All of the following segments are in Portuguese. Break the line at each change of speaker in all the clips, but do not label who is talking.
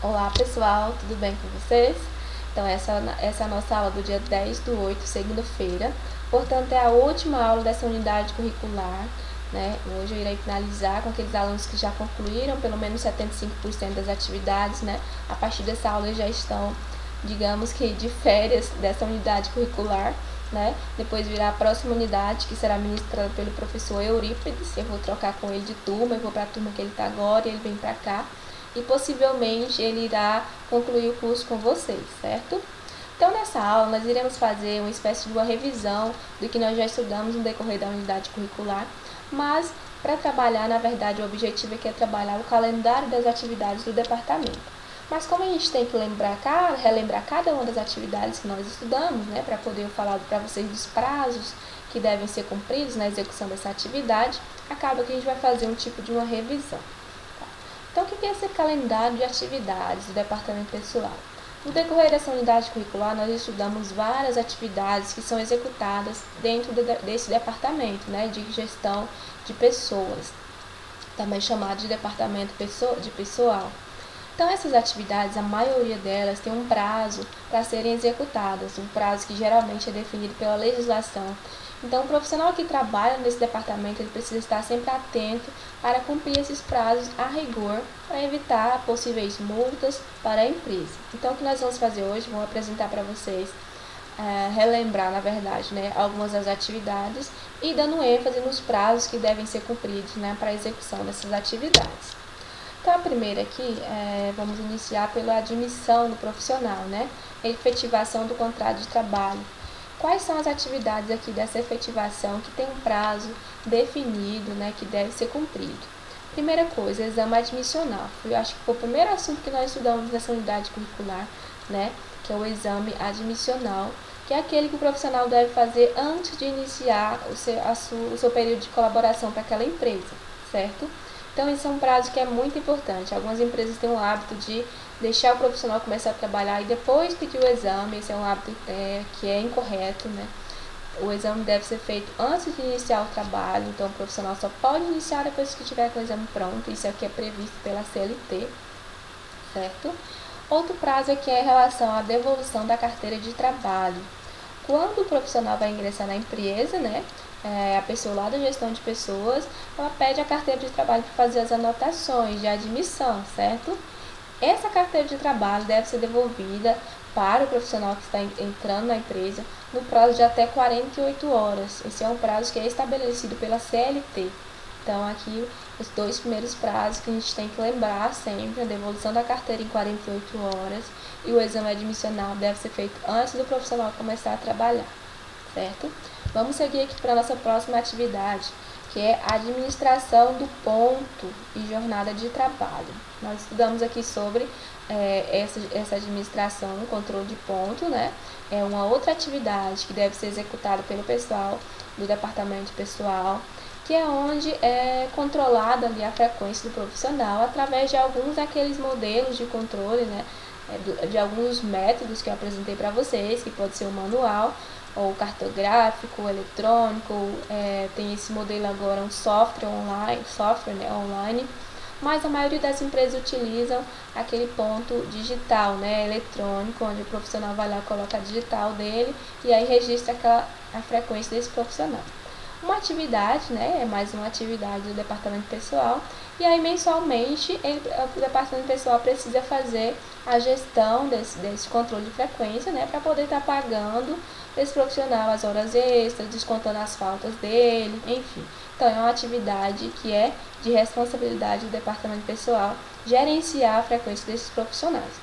Olá pessoal, tudo bem com vocês? Então essa é a nossa aula do dia 10/8, segunda-feira. Portanto, é a última aula dessa unidade curricular, né? Hoje eu irei finalizar com aqueles alunos que já concluíram pelo menos 75% das atividades, né? A partir dessa aula eles já estão, digamos que de férias dessa unidade curricular, né? Depois virá a próxima unidade, que será ministrada pelo professor Eurípides. Eu vou trocar com ele de turma, eu vou para a turma que ele está agora e ele vem para cá. E possivelmente ele irá concluir o curso com vocês, certo? Então, nessa aula, nós iremos fazer uma espécie de uma revisão do que nós já estudamos no decorrer da unidade curricular, mas para trabalhar, na verdade, o objetivo é trabalhar o calendário das atividades do departamento. Mas como a gente tem que relembrar cada uma das atividades que nós estudamos, né, para poder eu falar para vocês dos prazos que devem ser cumpridos na execução dessa atividade, acaba que a gente vai fazer um tipo de uma revisão. Então, o que é esse calendário de atividades do departamento pessoal? No decorrer dessa unidade curricular, nós estudamos várias atividades que são executadas dentro desse departamento, né, de gestão de pessoas, também chamado de departamento de pessoal. Então, essas atividades, a maioria delas tem um prazo para serem executadas, um prazo que geralmente é definido pela legislação. Então, o profissional que trabalha nesse departamento ele precisa estar sempre atento para cumprir esses prazos a rigor, para evitar possíveis multas para a empresa. Então, o que nós vamos fazer hoje? Vamos apresentar para vocês, relembrar, na verdade, né, algumas das atividades e dando ênfase nos prazos que devem ser cumpridos, né, para a execução dessas atividades. Então, a primeira aqui, vamos iniciar pela admissão do profissional, né? Efetivação do contrato de trabalho. Quais são as atividades aqui dessa efetivação que tem um prazo definido, né, que deve ser cumprido? Primeira coisa, exame admissional. Eu acho que foi o primeiro assunto que nós estudamos nessa unidade curricular, né, que é o exame admissional, que é aquele que o profissional deve fazer antes de iniciar o seu período de colaboração para aquela empresa, certo? Então, esse é um prazo que é muito importante. Algumas empresas têm o hábito de deixar o profissional começar a trabalhar e depois pedir o exame. Esse é um hábito que é incorreto, né? O exame deve ser feito antes de iniciar o trabalho, então o profissional só pode iniciar depois que tiver com o exame pronto. Isso aqui é previsto pela CLT, certo? Outro prazo aqui é em relação à devolução da carteira de trabalho. Quando o profissional vai ingressar na empresa, né, a pessoa lá da gestão de pessoas, ela pede a carteira de trabalho para fazer as anotações de admissão, certo? Essa carteira de trabalho deve ser devolvida para o profissional que está entrando na empresa no prazo de até 48 horas. Esse é um prazo que é estabelecido pela CLT. Então, aqui, os dois primeiros prazos que a gente tem que lembrar sempre, a devolução da carteira em 48 horas e o exame admissional deve ser feito antes do profissional começar a trabalhar, certo? Vamos seguir aqui para a nossa próxima atividade, que é a administração do ponto e jornada de trabalho. Nós estudamos aqui sobre essa administração, controle de ponto, né? É uma outra atividade que deve ser executada pelo pessoal do departamento pessoal, que é onde é controlada ali a frequência do profissional através de alguns daqueles modelos de controle, né, de alguns métodos que eu apresentei para vocês, que pode ser o manual, ou cartográfico, eletrônico, tem esse modelo agora, um software online, mas a maioria das empresas utilizam aquele ponto digital, né, eletrônico, onde o profissional vai lá, coloca a digital dele e aí registra a frequência desse profissional. Uma atividade, né, é mais uma atividade do departamento pessoal, e aí mensalmente o departamento pessoal precisa fazer a gestão desse controle de frequência, né, para poder estar pagando esse profissional as horas extras, descontando as faltas dele, enfim. Então, é uma atividade que é de responsabilidade do departamento pessoal gerenciar a frequência desses profissionais,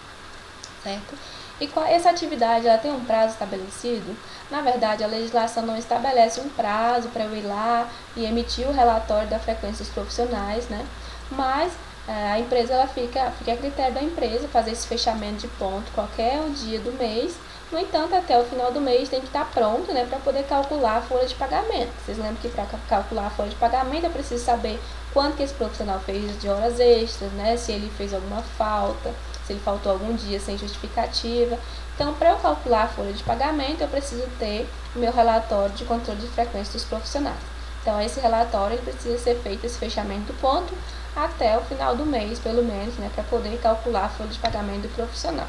certo? E essa atividade ela tem um prazo estabelecido? Na verdade, a legislação não estabelece um prazo para eu ir lá e emitir o relatório da frequência dos profissionais, né? Mas a empresa ela fica a critério da empresa fazer esse fechamento de ponto qualquer dia do mês. No entanto, até o final do mês tem que estar pronto, né, para poder calcular a folha de pagamento. Vocês lembram que para calcular a folha de pagamento eu preciso saber quanto que esse profissional fez de horas extras, né, se ele fez alguma falta, se ele faltou algum dia sem justificativa. Então, para eu calcular a folha de pagamento, eu preciso ter o meu relatório de controle de frequência dos profissionais, Então, esse relatório precisa ser feito, esse fechamento do ponto, até o final do mês, pelo menos, né, para poder calcular a folha de pagamento do profissional.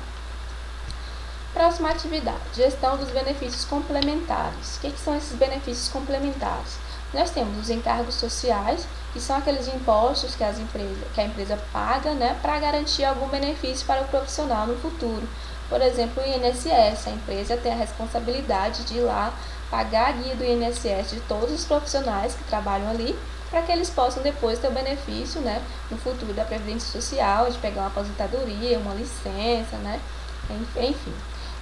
Próxima atividade, gestão dos benefícios complementares. O que são esses benefícios complementares? Nós temos os encargos sociais, que são aqueles impostos que a empresa paga, né, para garantir algum benefício para o profissional no futuro. Por exemplo, o INSS, a empresa tem a responsabilidade de ir lá pagar a guia do INSS de todos os profissionais que trabalham ali, para que eles possam depois ter o benefício, né, no futuro da Previdência Social, de pegar uma aposentadoria, uma licença, né, enfim.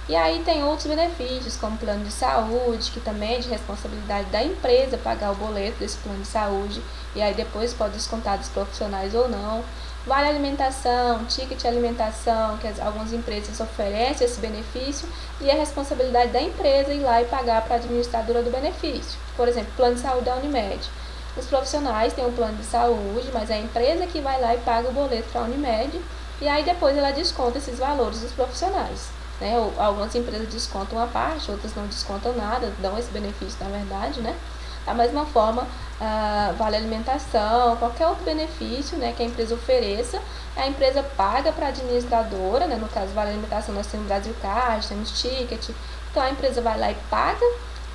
E aí tem outros benefícios, como plano de saúde, que também é de responsabilidade da empresa pagar o boleto desse plano de saúde, e aí depois pode descontar dos profissionais ou não. Vale alimentação, ticket alimentação, que algumas empresas oferecem esse benefício, e é responsabilidade da empresa ir lá e pagar para a administradora do benefício. Por exemplo, plano de saúde da Unimed. Os profissionais têm um plano de saúde, mas é a empresa que vai lá e paga o boleto para a Unimed, e aí depois ela desconta esses valores dos profissionais. Né? Algumas empresas descontam uma parte, outras não descontam nada, dão esse benefício na verdade, né? Da mesma forma, vale alimentação, qualquer outro benefício, né, que a empresa ofereça, a empresa paga para a administradora, né? No caso, vale alimentação, nós temos Brasil Card, temos Ticket, então a empresa vai lá e paga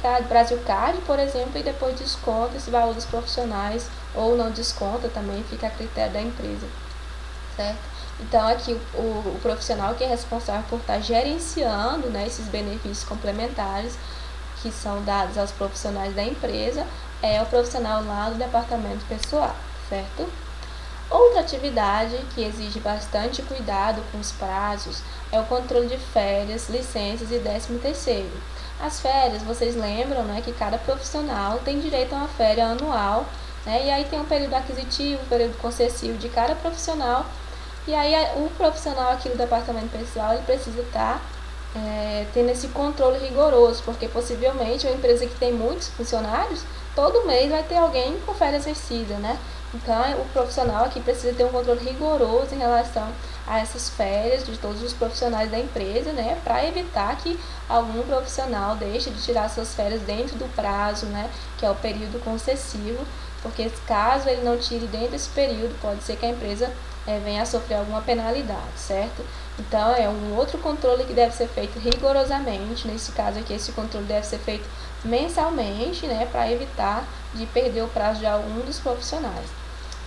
para a Brasil Card, por exemplo, e depois desconta esse valor dos profissionais, ou não desconta também, fica a critério da empresa, certo? Então, aqui o profissional que é responsável por estar gerenciando, né, esses benefícios complementares que são dados aos profissionais da empresa é o profissional lá do departamento pessoal, certo? Outra atividade que exige bastante cuidado com os prazos é o controle de férias, licenças e 13º. As férias, vocês lembram, né, que cada profissional tem direito a uma férias anual, né, e aí tem um período aquisitivo, um período concessivo de cada profissional. E aí o profissional aqui do departamento pessoal ele precisa estar tendo esse controle rigoroso, porque possivelmente uma empresa que tem muitos funcionários, todo mês vai ter alguém com férias vencidas, né? Então o profissional aqui precisa ter um controle rigoroso em relação a essas férias de todos os profissionais da empresa, né? Para evitar que algum profissional deixe de tirar suas férias dentro do prazo, né? Que é o período concessivo, porque caso ele não tire dentro desse período, pode ser que a empresa venha a sofrer alguma penalidade, certo? Então, é um outro controle que deve ser feito rigorosamente. Nesse caso aqui, esse controle deve ser feito mensalmente, né, para evitar de perder o prazo de algum dos profissionais.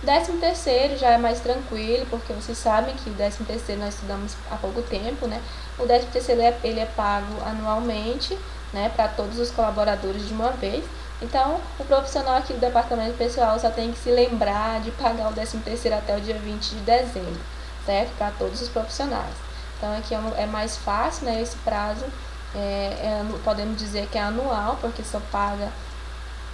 13º já é mais tranquilo, porque vocês sabem que o 13º nós estudamos há pouco tempo, né? O 13º ele é pago anualmente, né, para todos os colaboradores de uma vez. Então, o profissional aqui do departamento pessoal só tem que se lembrar de pagar o 13º até o dia 20 de dezembro, certo? Para todos os profissionais. Então, aqui é mais fácil, né? Esse prazo, podemos dizer que é anual, porque só paga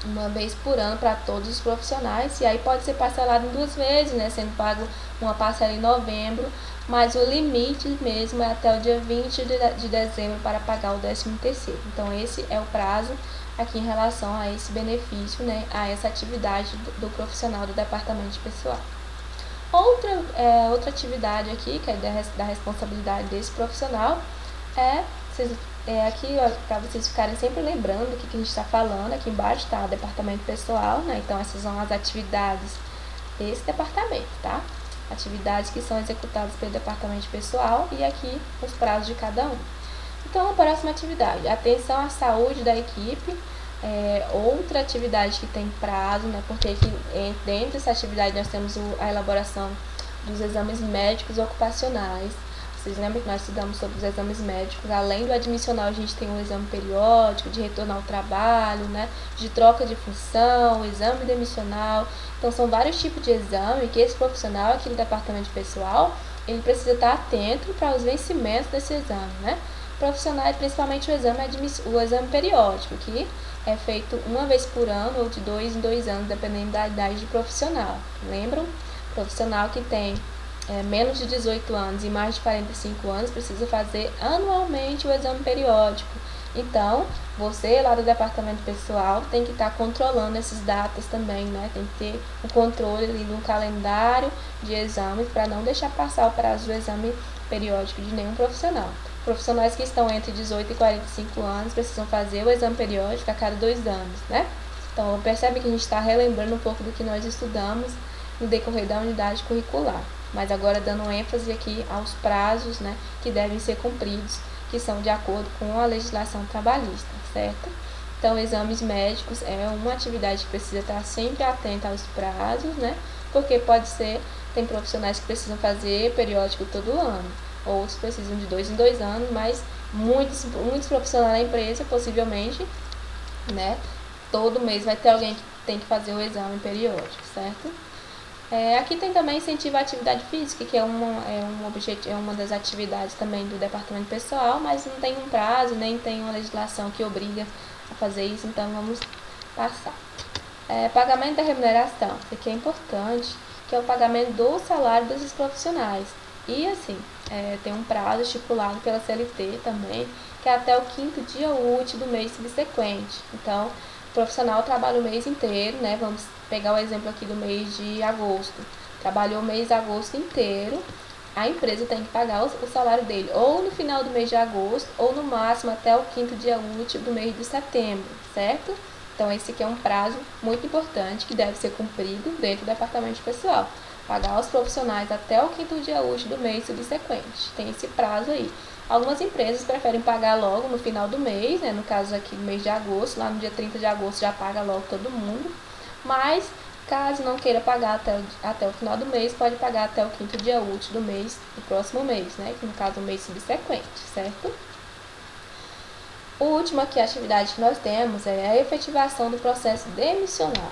uma vez por ano para todos os profissionais. E aí pode ser parcelado em 2 vezes, né? Sendo pago uma parcela em novembro, mas o limite mesmo é até o dia 20 de dezembro para pagar o 13º. Então, esse é o prazo aqui em relação a esse benefício, né, a essa atividade do profissional do departamento de pessoal. Outra atividade aqui, que é da responsabilidade desse profissional, aqui para vocês ficarem sempre lembrando o que a gente está falando, aqui embaixo está o departamento pessoal, né, então essas são as atividades desse departamento, tá? Atividades que são executadas pelo departamento de pessoal e aqui os prazos de cada um. Então, a próxima atividade, atenção à saúde da equipe, outra atividade que tem prazo, né, porque aqui, dentro dessa atividade nós temos a elaboração dos exames médicos ocupacionais. Vocês lembram que nós estudamos sobre os exames médicos, além do admissional a gente tem um exame periódico, de retorno ao trabalho, né, de troca de função, exame demissional. Então, são vários tipos de exame que esse profissional aqui do departamento de pessoal, ele precisa estar atento para os vencimentos desse exame, né? Profissionais, principalmente o exame periódico, que é feito uma vez por ano ou de 2 em 2 anos, dependendo da idade de profissional. Lembram? Profissional que tem menos de 18 anos e mais de 45 anos precisa fazer anualmente o exame periódico. Então, você lá do departamento pessoal tem que estar controlando essas datas também, né? Tem que ter um controle ali no calendário de exames para não deixar passar o prazo do exame periódico de nenhum profissional. Profissionais que estão entre 18 e 45 anos precisam fazer o exame periódico a cada 2 anos, né? Então, percebe que a gente está relembrando um pouco do que nós estudamos no decorrer da unidade curricular, mas agora dando ênfase aqui aos prazos, né, que devem ser cumpridos, que são de acordo com a legislação trabalhista, certo? Então, exames médicos é uma atividade que precisa estar sempre atenta aos prazos, né? Porque tem profissionais que precisam fazer periódico todo ano, outros precisam de 2 em 2 anos, mas muitos profissionais da empresa, possivelmente, né? Todo mês vai ter alguém que tem que fazer o exame periódico, certo? Aqui tem também incentivo à atividade física, que é uma das atividades também do departamento pessoal, mas não tem um prazo, nem tem uma legislação que obriga a fazer isso, então vamos passar. Pagamento da remuneração, isso aqui é importante, que é o pagamento do salário desses profissionais. E assim, tem um prazo estipulado pela CLT também, que é até o 5º dia útil do mês subsequente. Então, o profissional trabalha o mês inteiro, né? Vamos pegar o exemplo aqui do mês de agosto. Trabalhou o mês de agosto inteiro, a empresa tem que pagar o salário dele ou no final do mês de agosto ou no máximo até o 5º dia útil do mês de setembro, certo? Então, esse aqui é um prazo muito importante que deve ser cumprido dentro do departamento pessoal. Pagar aos profissionais até o 5º dia útil do mês subsequente. Tem esse prazo aí. Algumas empresas preferem pagar logo no final do mês, né? No caso aqui no mês de agosto, lá no dia 30 de agosto já paga logo todo mundo. Mas, caso não queira pagar até o final do mês, pode pagar até o 5º dia útil do próximo mês, né? Que no caso é o mês subsequente, certo? O último aqui, a atividade que nós temos é a efetivação do processo demissional.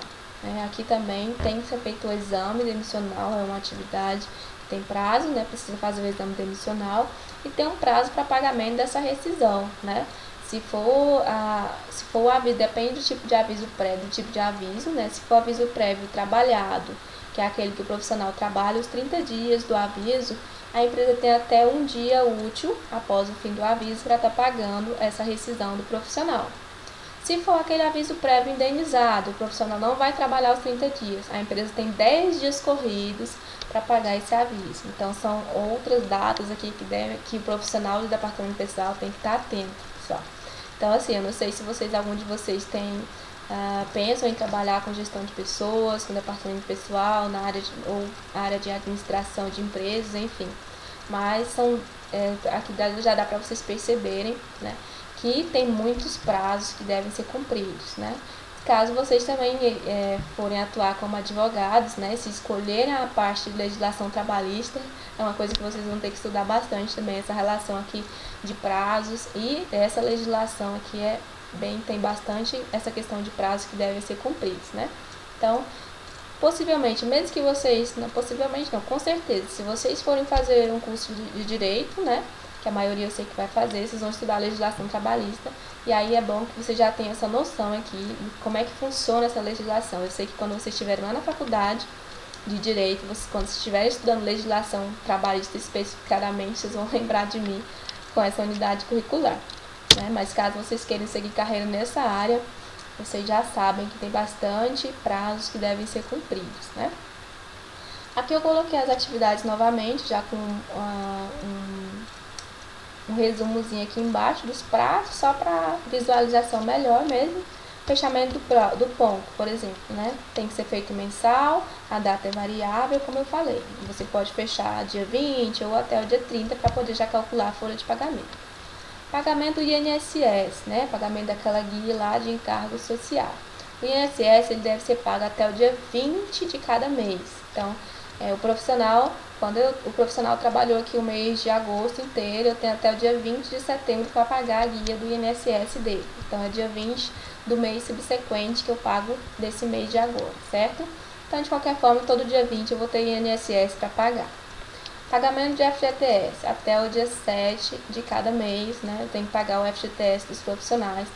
Aqui também tem que ser feito o exame demissional, é uma atividade que tem prazo, né? Precisa fazer o exame demissional e tem um prazo para pagamento dessa rescisão, né? Se for o aviso, depende do tipo de aviso prévio, do tipo de aviso, né? Se for aviso prévio trabalhado, que é aquele que o profissional trabalha os 30 dias do aviso, a empresa tem até um dia útil após o fim do aviso para estar pagando essa rescisão do profissional. Se for aquele aviso prévio indenizado, o profissional não vai trabalhar os 30 dias, a empresa tem 10 dias corridos para pagar esse aviso. Então, são outras datas aqui que o profissional do departamento pessoal tem que estar atento, pessoal. Então, assim, eu não sei se algum de vocês pensam em trabalhar com gestão de pessoas, com departamento pessoal, ou área de administração de empresas, enfim. Mas aqui já dá para vocês perceberem, né, que tem muitos prazos que devem ser cumpridos, né? Caso vocês também forem atuar como advogados, né, se escolherem a parte de legislação trabalhista, é uma coisa que vocês vão ter que estudar bastante também, essa relação aqui de prazos, e essa legislação aqui tem bastante essa questão de prazos que devem ser cumpridos, né? Então, possivelmente, mesmo que vocês, não, possivelmente não, com certeza, se vocês forem fazer um curso de direito, né, que a maioria eu sei que vai fazer, vocês vão estudar legislação trabalhista, e aí é bom que você já tenha essa noção aqui de como é que funciona essa legislação. Eu sei que quando vocês estiverem lá na faculdade de direito, quando vocês estiverem estudando legislação trabalhista especificadamente, vocês vão lembrar de mim com essa unidade curricular, né? Mas caso vocês queiram seguir carreira nessa área, vocês já sabem que tem bastante prazos que devem ser cumpridos, né? Aqui eu coloquei as atividades novamente, já com um resumozinho aqui embaixo dos prazos, só para visualização melhor mesmo. Fechamento do ponto, por exemplo, né? Tem que ser feito mensal, a data é variável, como eu falei. Você pode fechar dia 20 ou até o dia 30 para poder já calcular a folha de pagamento. Pagamento do INSS, né? Pagamento daquela guia lá de encargo social. O INSS ele deve ser pago até o dia 20 de cada mês. Então, quando o profissional trabalhou aqui o mês de agosto inteiro, eu tenho até o dia 20 de setembro para pagar a guia do INSS dele. Então, é dia 20 do mês subsequente que eu pago desse mês de agora, certo? Então, de qualquer forma, todo dia 20 eu vou ter INSS para pagar. Pagamento de FGTS, até o dia 7 de cada mês, né? Eu tenho que pagar o FGTS dos profissionais.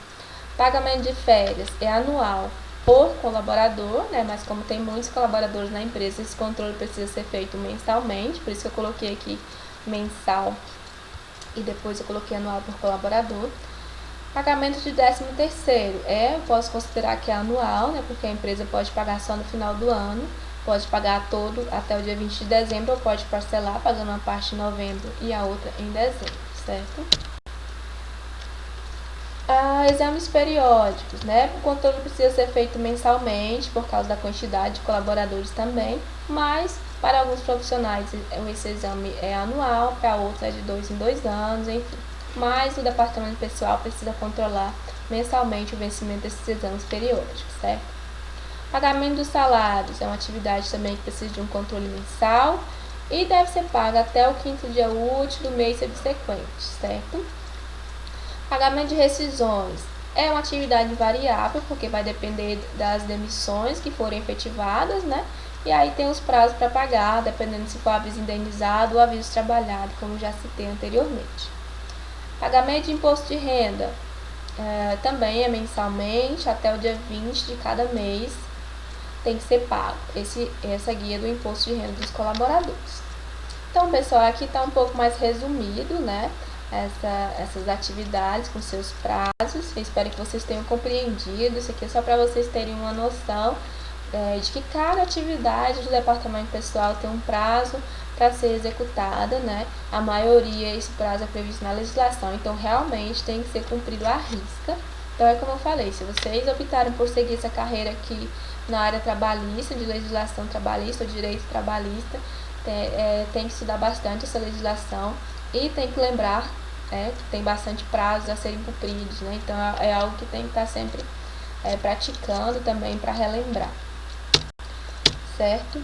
Pagamento de férias é anual por colaborador, né? Mas como tem muitos colaboradores na empresa, esse controle precisa ser feito mensalmente, por isso que eu coloquei aqui mensal e depois eu coloquei anual por colaborador. Pagamento de 13º, eu posso considerar que é anual, né? Porque a empresa pode pagar só no final do ano, pode pagar todo até o dia 20 de dezembro, ou pode parcelar pagando uma parte em novembro e a outra em dezembro, certo? exames periódicos, né? O controle precisa ser feito mensalmente por causa da quantidade de colaboradores também, mas para alguns profissionais esse exame é anual, para outros é de 2 em 2 anos, enfim. Mas o departamento pessoal precisa controlar mensalmente o vencimento desses exames periódicos, certo? Pagamento dos salários é uma atividade também que precisa de um controle mensal e deve ser paga até o 5º dia útil do mês subsequente, certo? Pagamento de rescisões é uma atividade variável, porque vai depender das demissões que forem efetivadas, né? E aí tem os prazos para pagar, dependendo se for aviso indenizado ou aviso trabalhado, como já citei anteriormente. Pagamento de imposto de renda também é mensalmente, até o dia 20 de cada mês tem que ser pago essa guia do imposto de renda dos colaboradores. Então, pessoal, aqui está um pouco mais resumido, né? Essas atividades com seus prazos. Eu espero que vocês tenham compreendido. Isso aqui é só para vocês terem uma noção de que cada atividade do departamento pessoal tem um prazo para ser executada, né? A maioria, esse prazo é previsto na legislação, então realmente tem que ser cumprido à risca. Então é como eu falei, se vocês optarem por seguir essa carreira aqui na área trabalhista, de legislação trabalhista ou direito trabalhista, tem que estudar bastante essa legislação e tem que lembrar que tem bastante prazos a serem cumpridos, né? Então é algo que tem que estar sempre praticando também para relembrar, certo?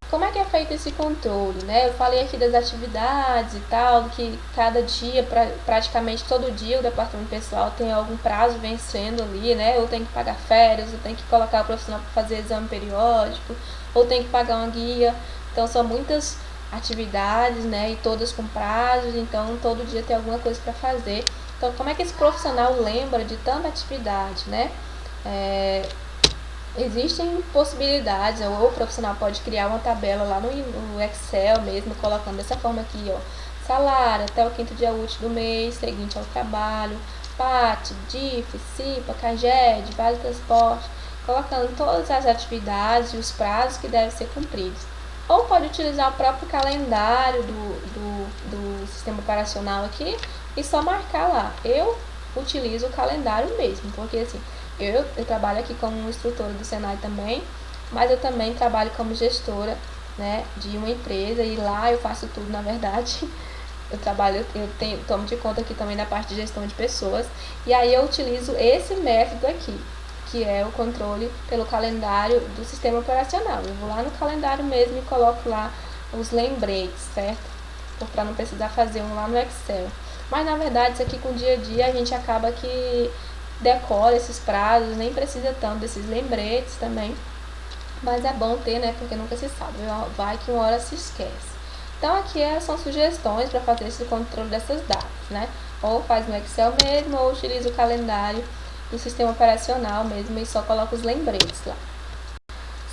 Como é que é feito esse controle, né? Eu falei aqui das atividades e tal, que cada dia, praticamente todo dia, o departamento pessoal tem algum prazo vencendo ali, né? Ou tem que pagar férias, ou tem que colocar o profissional para fazer exame periódico, ou tem que pagar uma guia. Então são muitas atividades, né? E todas com prazos, então todo dia tem alguma coisa para fazer. Então como é que esse profissional lembra de tanta atividade, né? Existem possibilidades, ou o profissional pode criar uma tabela lá no Excel mesmo, colocando dessa forma aqui, ó, salário até o 5º dia útil do mês seguinte ao trabalho, PAT, DIF, CIPA, CAGED, Vale Transporte, colocando todas as atividades e os prazos que devem ser cumpridos. Ou pode utilizar o próprio calendário do sistema operacional aqui e só marcar lá. Eu utilizo o calendário mesmo, porque assim, eu trabalho aqui como instrutora do Senai também, mas eu também trabalho como gestora, né, de uma empresa, e lá eu faço tudo, na verdade. Tomo de conta aqui também da parte de gestão de pessoas, e aí eu utilizo esse método aqui, que é o controle pelo calendário do sistema operacional. Eu vou lá no calendário mesmo e coloco lá os lembretes, certo? Para não precisar fazer um lá no Excel. Mas na verdade isso aqui com o dia a dia a gente acaba que decora esses prazos, nem precisa tanto desses lembretes também, mas é bom ter, né, porque nunca se sabe, vai que uma hora se esquece. Então aqui são sugestões para fazer esse controle dessas datas, né, ou faz no Excel mesmo, ou utiliza o calendário do sistema operacional mesmo e só coloca os lembretes lá.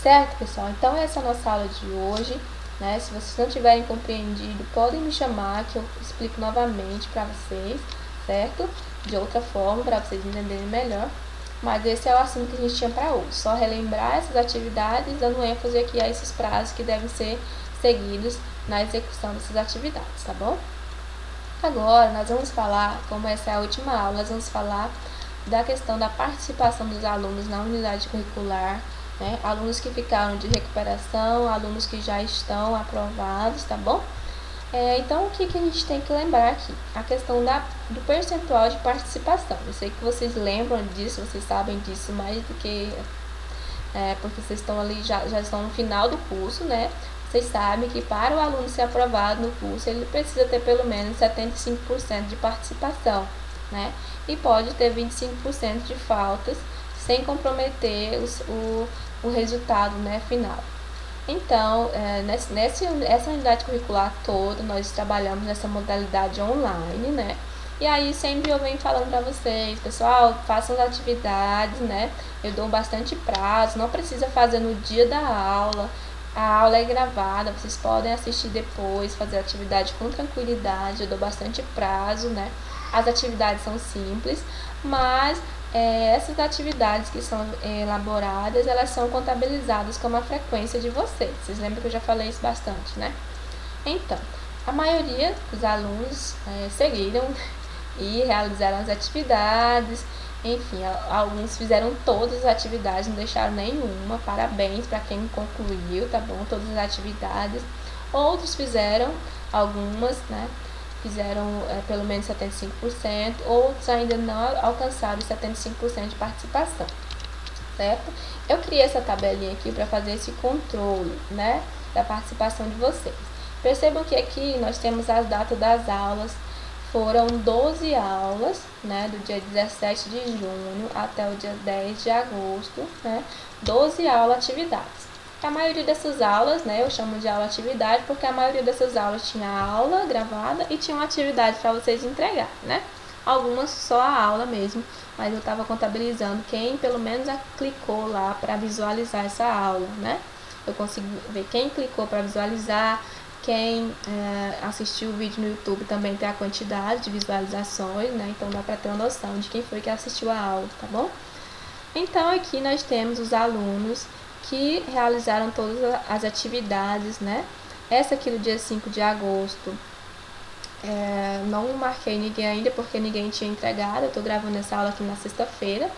Certo, pessoal? Então essa é a nossa aula de hoje, né? Se vocês não tiverem compreendido, podem me chamar que eu explico novamente para vocês, certo? De outra forma, para vocês entenderem melhor. Mas esse é o assunto que a gente tinha para hoje. Só relembrar essas atividades, dando ênfase aqui a esses prazos que devem ser seguidos na execução dessas atividades, tá bom? Agora, nós vamos falar, como essa é a última aula, nós vamos falar da questão da participação dos alunos na unidade curricular, né? Alunos que ficaram de recuperação, alunos que já estão aprovados, tá bom? Então, o que a gente tem que lembrar aqui? A questão do percentual de participação. Eu sei que vocês lembram disso, vocês sabem disso mais do que... porque vocês estão ali, já estão no final do curso, né? Vocês sabem que para o aluno ser aprovado no curso, ele precisa ter pelo menos 75% de participação, né? E pode ter 25% de faltas, sem comprometer o resultado, né, final. Então, essa unidade curricular toda, nós trabalhamos nessa modalidade online, né? E aí sempre eu venho falando para vocês, pessoal, façam as atividades, né? Eu dou bastante prazo, não precisa fazer no dia da aula. A aula é gravada, vocês podem assistir depois, fazer a atividade com tranquilidade, eu dou bastante prazo, né? As atividades são simples, mas essas atividades que são elaboradas, elas são contabilizadas como a frequência de vocês. Vocês lembram que eu já falei isso bastante, né? Então, a maioria dos alunos seguiram e realizaram as atividades. Enfim, alguns fizeram todas as atividades, não deixaram nenhuma. Parabéns para quem concluiu, tá bom? Todas as atividades. Outros fizeram algumas, né? Fizeram pelo menos 75%, outros ainda não alcançaram 75% de participação, certo? Eu criei essa tabelinha aqui para fazer esse controle, né, da participação de vocês. Percebam que aqui nós temos as datas das aulas. Foram 12 aulas, né, do dia 17 de junho até o dia 10 de agosto, né, 12 aulas atividades. A maioria dessas aulas, né, eu chamo de aula atividade porque a maioria dessas aulas tinha aula gravada e tinha uma atividade para vocês entregar, né? Algumas só a aula mesmo, mas eu estava contabilizando quem pelo menos clicou lá para visualizar essa aula, né? Eu consegui ver quem clicou para visualizar. Quem assistiu o vídeo no YouTube também tem a quantidade de visualizações, né? Então dá para ter uma noção de quem foi que assistiu a aula, tá bom? Então aqui nós temos os alunos que realizaram todas as atividades, né? Essa aqui do dia 5 de agosto, não marquei ninguém ainda porque ninguém tinha entregado. Eu tô gravando essa aula aqui na sexta-feira,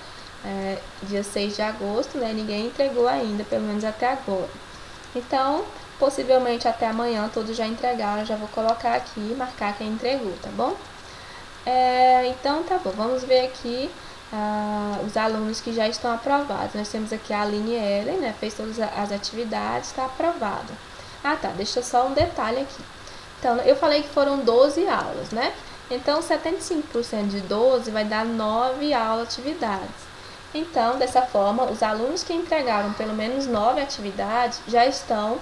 dia 6 de agosto, né? Ninguém entregou ainda, pelo menos até agora. Então, possivelmente até amanhã todos já entregaram, já vou colocar aqui e marcar quem entregou, tá bom? Então tá bom, vamos ver aqui os alunos que já estão aprovados. Nós temos aqui a Aline Ellen, né, fez todas as atividades, está aprovada. Ah tá, deixa só um detalhe aqui. Então, eu falei que foram 12 aulas, né? Então, 75% de 12 vai dar 9 aulas atividades. Então, dessa forma, os alunos que entregaram pelo menos 9 atividades já estão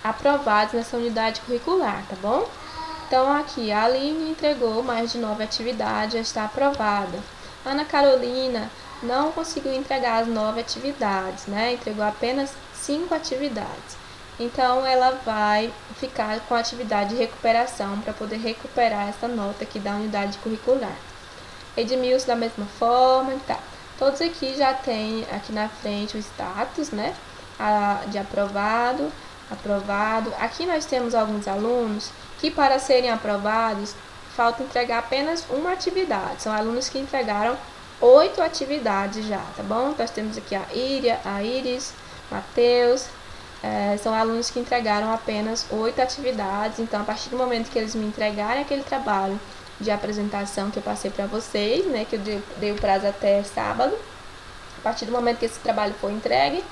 aprovados nessa unidade curricular, tá bom? Então, aqui, a Aline entregou mais de 9 atividades, já está aprovada. Ana Carolina não conseguiu entregar as 9 atividades, né? Entregou apenas 5 atividades. Então, ela vai ficar com a atividade de recuperação para poder recuperar essa nota aqui da unidade curricular. Edmilson, da mesma forma, tá. Todos aqui já tem aqui na frente o status, né? De aprovado, aprovado. Aqui nós temos alguns alunos que, para serem aprovados, falta entregar apenas uma atividade. São alunos que entregaram 8 atividades já, tá bom? Nós temos aqui a Íria, a Iris, Matheus. São alunos que entregaram apenas 8 atividades. Então, a partir do momento que eles me entregarem aquele trabalho de apresentação que eu passei para vocês, né, que eu dei o prazo até sábado, a partir do momento que esse trabalho for entregue,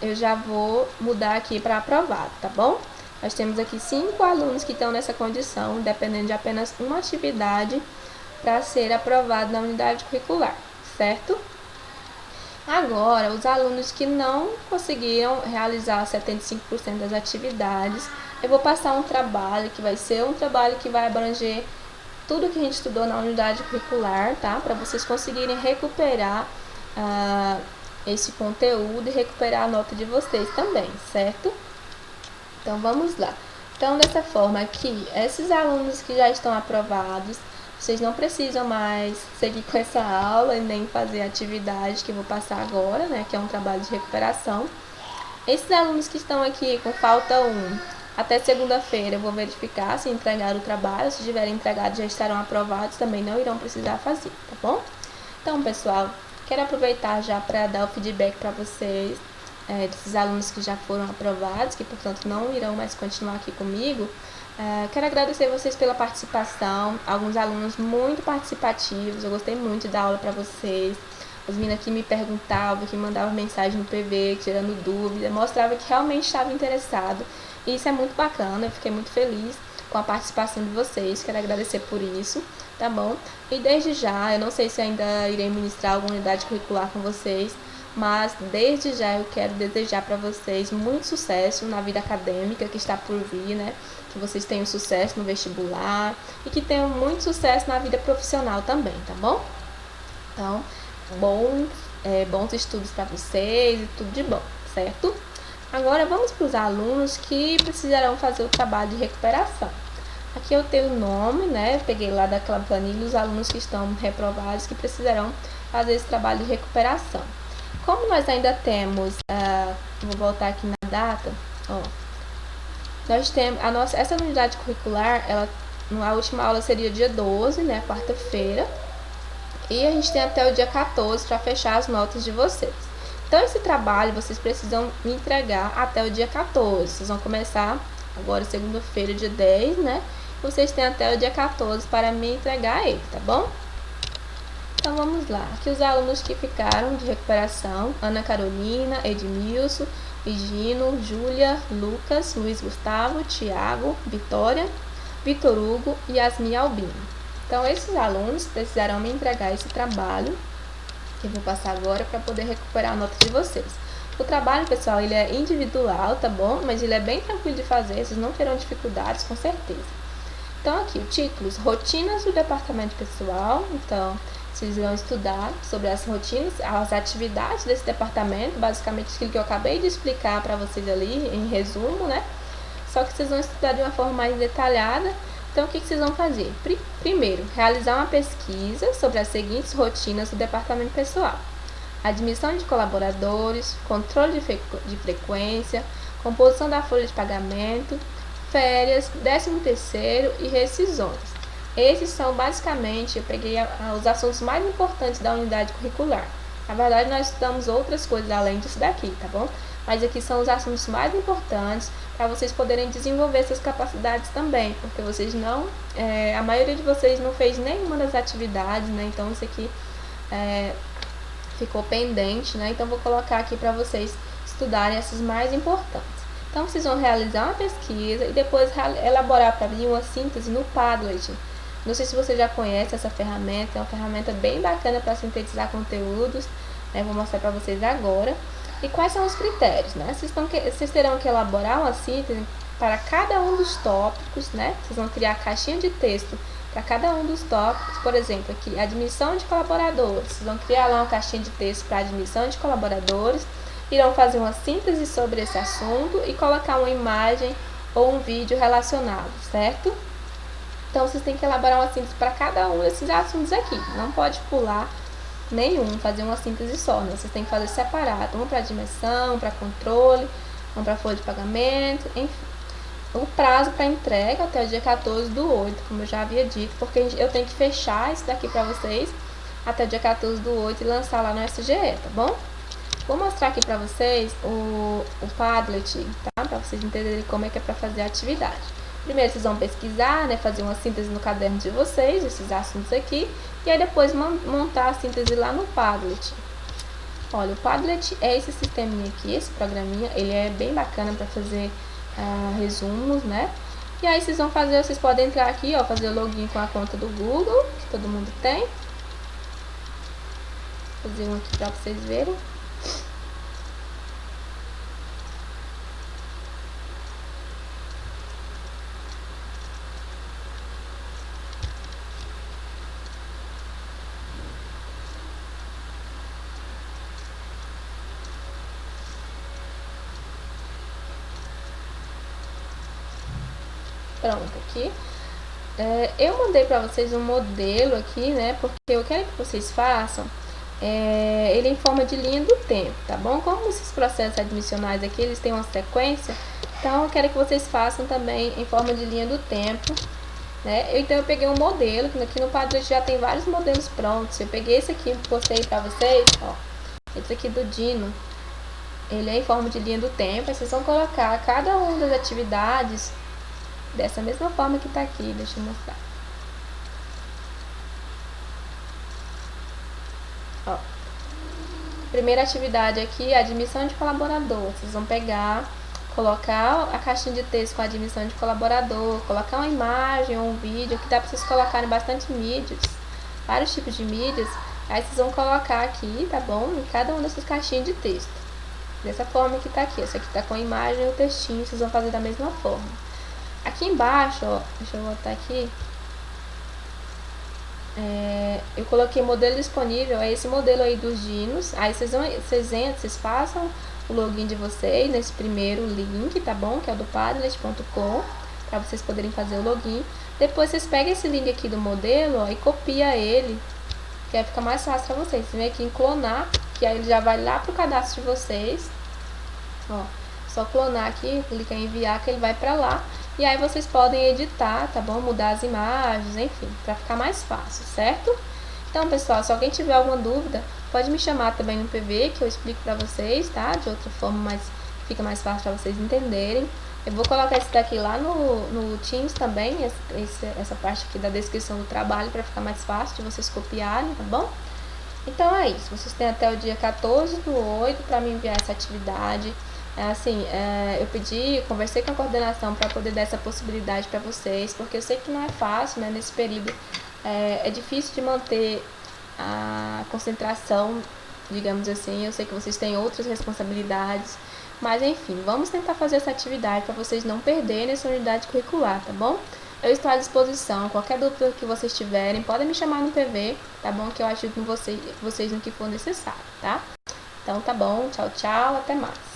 eu já vou mudar aqui para aprovado, tá bom? Nós temos aqui 5 alunos que estão nessa condição, dependendo de apenas uma atividade para ser aprovado na unidade curricular, certo? Agora, os alunos que não conseguiram realizar 75% das atividades, eu vou passar um trabalho que vai ser um trabalho que vai abranger tudo que a gente estudou na unidade curricular, tá? Para vocês conseguirem recuperar esse conteúdo e recuperar a nota de vocês também, certo? Então, vamos lá. Então, dessa forma aqui, esses alunos que já estão aprovados, vocês não precisam mais seguir com essa aula e nem fazer a atividade que eu vou passar agora, né? Que é um trabalho de recuperação. Esses alunos que estão aqui com falta 1, até segunda-feira eu vou verificar se entregaram o trabalho. Se tiverem entregado, já estarão aprovados, também não irão precisar fazer, tá bom? Então, pessoal, quero aproveitar já para dar o feedback para vocês desses alunos que já foram aprovados, que, portanto, não irão mais continuar aqui comigo. Quero agradecer vocês pela participação, alguns alunos muito participativos, eu gostei muito da aula para vocês. Os meninos aqui me perguntavam, que mandavam mensagem no PV, tirando dúvida, mostrava que realmente estava interessado. E isso é muito bacana, eu fiquei muito feliz com a participação de vocês, quero agradecer por isso, tá bom? E desde já, eu não sei se ainda irei ministrar alguma unidade curricular com vocês, mas desde já eu quero desejar para vocês muito sucesso na vida acadêmica que está por vir, né? Que vocês tenham sucesso no vestibular e que tenham muito sucesso na vida profissional também, tá bom? Então, bons estudos para vocês e tudo de bom, certo? Agora vamos para os alunos que precisarão fazer o trabalho de recuperação. Aqui eu tenho o nome, né? Eu peguei lá daquela planilha os alunos que estão reprovados que precisarão fazer esse trabalho de recuperação. Como nós ainda temos, vou voltar aqui na data, ó, nós temos essa unidade curricular, A última aula seria dia 12, né, quarta-feira. E a gente tem até o dia 14 para fechar as notas de vocês. Então, esse trabalho vocês precisam me entregar até o dia 14. Vocês vão começar agora segunda-feira, dia 10, né? Vocês têm até o dia 14 para me entregar ele, tá bom? Então, vamos lá. Aqui os alunos que ficaram de recuperação: Ana Carolina, Edmilson, Higino, Júlia, Lucas, Luiz Gustavo, Tiago, Vitória, Vitor Hugo e Yasmin Albino. Então, esses alunos precisarão me entregar esse trabalho, que eu vou passar agora, para poder recuperar a nota de vocês. O trabalho, pessoal, ele é individual, tá bom? Mas ele é bem tranquilo de fazer, vocês não terão dificuldades, com certeza. Então, aqui, o título: rotinas do departamento pessoal. Então, vocês vão estudar sobre as rotinas, as atividades desse departamento, basicamente aquilo que eu acabei de explicar para vocês ali, em resumo, né? Só que vocês vão estudar de uma forma mais detalhada. Então, o que vocês vão fazer? Primeiro, realizar uma pesquisa sobre as seguintes rotinas do departamento pessoal: admissão de colaboradores, controle de frequência, composição da folha de pagamento, férias, 13º e rescisões. Esses são basicamente, eu peguei os assuntos mais importantes da unidade curricular. Na verdade, nós estudamos outras coisas além disso daqui, tá bom? Mas aqui são os assuntos mais importantes para vocês poderem desenvolver essas capacidades também, porque vocês não, a maioria de vocês não fez nenhuma das atividades, né? Então, isso aqui ficou pendente, né? Então, vou colocar aqui para vocês estudarem essas mais importantes. Então, vocês vão realizar uma pesquisa e depois elaborar para mim uma síntese no Padlet. Não sei se você já conhece essa ferramenta, é uma ferramenta bem bacana para sintetizar conteúdos, né? Vou mostrar para vocês agora. E quais são os critérios, né? Vocês terão que elaborar uma síntese para cada um dos tópicos, né? Vocês vão criar a caixinha de texto para cada um dos tópicos. Por exemplo, aqui, admissão de colaboradores. Vocês vão criar lá uma caixinha de texto para admissão de colaboradores, irão fazer uma síntese sobre esse assunto e colocar uma imagem ou um vídeo relacionado, certo? Então, vocês têm que elaborar uma síntese para cada um desses assuntos aqui. Não pode pular nenhum, fazer uma síntese só, né? Vocês têm que fazer separado, um para admissão, para controle, um para folha de pagamento, enfim. O prazo para entrega até o dia 14/8, como eu já havia dito, porque eu tenho que fechar isso daqui para vocês até o dia 14/8 e lançar lá no SGE, tá bom? Vou mostrar aqui para vocês o Padlet, tá? Para vocês entenderem como é que é para fazer a atividade. Primeiro vocês vão pesquisar, né, fazer uma síntese no caderno de vocês, esses assuntos aqui, e aí depois montar a síntese lá no Padlet. Olha, o Padlet é esse sisteminha aqui, esse programinha, ele é bem bacana para fazer resumos, né? E aí vocês podem entrar aqui, ó, fazer o login com a conta do Google, que todo mundo tem. Vou fazer um aqui para vocês verem. Pronto, aqui. Eu mandei para vocês um modelo aqui, né? Porque eu quero que vocês façam ele em forma de linha do tempo, tá bom? Como esses processos admissionais aqui, eles têm uma sequência, então eu quero que vocês façam também em forma de linha do tempo, né? Então eu peguei um modelo, que aqui no Padlet já tem vários modelos prontos. Eu peguei esse aqui, postei para vocês, ó. Esse aqui do Dino, ele é em forma de linha do tempo. Aí vocês vão colocar cada uma das atividades dessa mesma forma que tá aqui, deixa eu mostrar. Ó, primeira atividade aqui é a admissão de colaborador. Vocês vão pegar, colocar a caixinha de texto com a admissão de colaborador, colocar uma imagem ou um vídeo, que dá para vocês colocarem bastante mídias, vários tipos de mídias. Aí vocês vão colocar aqui, tá bom? Em cada uma dessas caixinhas de texto. Dessa forma que tá aqui. Essa aqui tá com a imagem e o textinho, vocês vão fazer da mesma forma. Aqui embaixo, ó, deixa eu botar aqui, eu coloquei modelo disponível, é esse modelo aí dos Dinos. Aí vocês passam o login de vocês nesse primeiro link, tá bom? Que é o do padlet.com, para vocês poderem fazer o login. Depois vocês pegam esse link aqui do modelo, ó, e copia ele, que aí fica mais fácil para vocês. Você vem aqui em clonar, que aí ele já vai lá pro cadastro de vocês, ó. Só clonar aqui, clicar em enviar, que ele vai para lá. E aí vocês podem editar, tá bom? Mudar as imagens, enfim, para ficar mais fácil, certo? Então, pessoal, se alguém tiver alguma dúvida, pode me chamar também no PV, que eu explico para vocês, tá? De outra forma, mas fica mais fácil para vocês entenderem. Eu vou colocar esse daqui lá no Teams também, essa parte aqui da descrição do trabalho, para ficar mais fácil de vocês copiarem, tá bom? Então é isso, vocês têm até o dia 14/8 para me enviar essa atividade. Eu conversei com a coordenação para poder dar essa possibilidade para vocês, porque eu sei que não é fácil, né, nesse período. É difícil de manter a concentração, digamos assim. Eu sei que vocês têm outras responsabilidades, mas enfim, vamos tentar fazer essa atividade para vocês não perderem essa unidade curricular, tá bom? Eu estou à disposição. Qualquer dúvida que vocês tiverem, podem me chamar no PV, tá bom? Que eu ajudo vocês no que for necessário, tá? Então tá bom, tchau, tchau, até mais.